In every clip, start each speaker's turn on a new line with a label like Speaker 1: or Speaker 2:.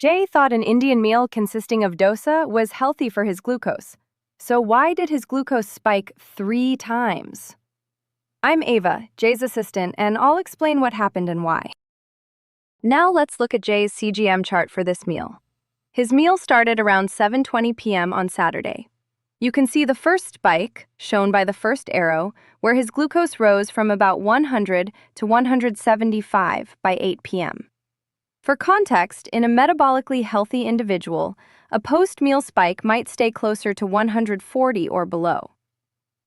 Speaker 1: Jay thought an Indian meal consisting of dosa was healthy for his glucose. So why did his glucose spike 3 times? I'm Ava, Jay's assistant, and I'll explain what happened and why. Now let's look at Jay's CGM chart for this meal. His meal started around 7:20 p.m. on Saturday. You can see the first spike, shown by the first arrow, where his glucose rose from about 100 to 175 by 8 p.m. For context, in a metabolically healthy individual, a post-meal spike might stay closer to 140 or below.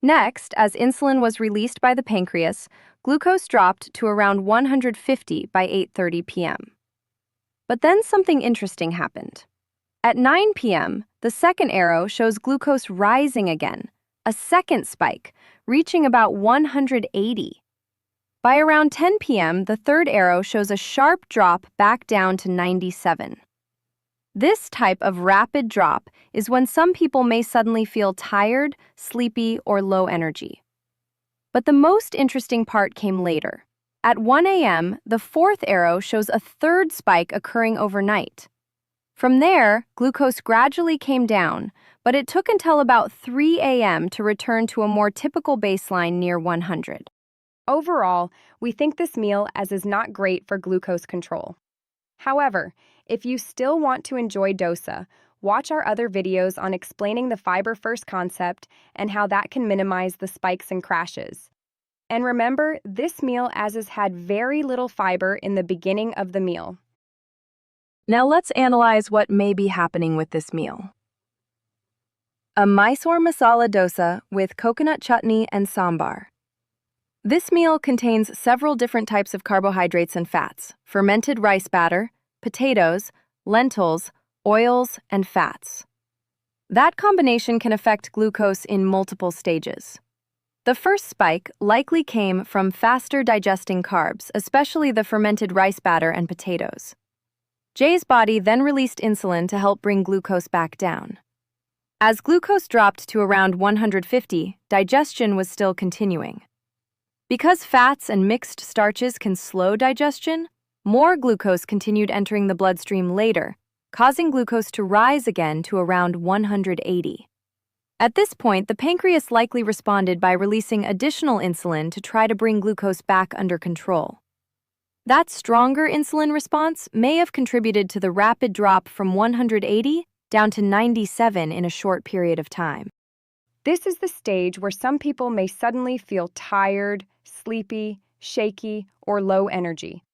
Speaker 1: Next, as insulin was released by the pancreas, glucose dropped to around 150 by 8:30 p.m. But then something interesting happened. At 9 p.m., the second arrow shows glucose rising again, a second spike, reaching about 180. By around 10 p.m., the third arrow shows a sharp drop back down to 97. This type of rapid drop is when some people may suddenly feel tired, sleepy, or low energy. But the most interesting part came later. At 1 a.m., the fourth arrow shows a third spike occurring overnight. From there, glucose gradually came down, but it took until about 3 a.m. to return to a more typical baseline near 100.
Speaker 2: Overall, we think this meal is not great for glucose control. However, if you still want to enjoy dosa, watch our other videos on explaining the fiber-first concept and how that can minimize the spikes and crashes. And remember, this meal has had very little fiber in the beginning of the meal.
Speaker 1: Now let's analyze what may be happening with this meal. A Mysore Masala Dosa with coconut chutney and sambar. This meal contains several different types of carbohydrates and fats, fermented rice batter, potatoes, lentils, oils, and fats. That combination can affect glucose in multiple stages. The first spike likely came from faster digesting carbs, especially the fermented rice batter and potatoes. Jay's body then released insulin to help bring glucose back down. As glucose dropped to around 150, digestion was still continuing. Because fats and mixed starches can slow digestion, more glucose continued entering the bloodstream later, causing glucose to rise again to around 180. At this point, the pancreas likely responded by releasing additional insulin to try to bring glucose back under control. That stronger insulin response may have contributed to the rapid drop from 180 down to 97 in a short period of time.
Speaker 2: This is the stage where some people may suddenly feel tired, sleepy, shaky, or low energy.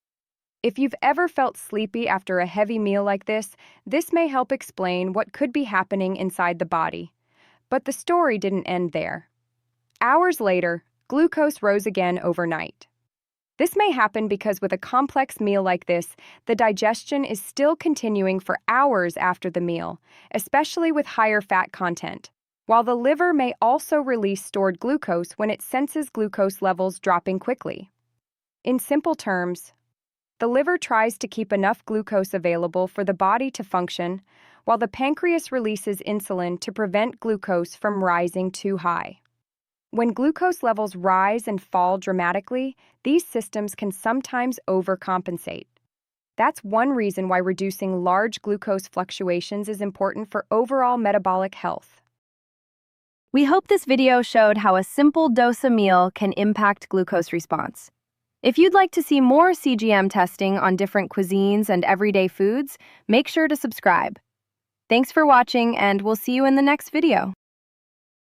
Speaker 2: If you've ever felt sleepy after a heavy meal like this may help explain what could be happening inside the body. But the story didn't end there. Hours later, glucose rose again overnight. This may happen because with a complex meal like this, the digestion is still continuing for hours after the meal, especially with higher fat content, while the liver may also release stored glucose when it senses glucose levels dropping quickly. In simple terms, the liver tries to keep enough glucose available for the body to function, while the pancreas releases insulin to prevent glucose from rising too high. When glucose levels rise and fall dramatically, these systems can sometimes overcompensate. That's one reason why reducing large glucose fluctuations is important for overall metabolic health.
Speaker 1: We hope this video showed how a simple dosa meal can impact glucose response. If you'd like to see more CGM testing on different cuisines and everyday foods, make sure to subscribe. Thanks for watching, and we'll see you in the next video.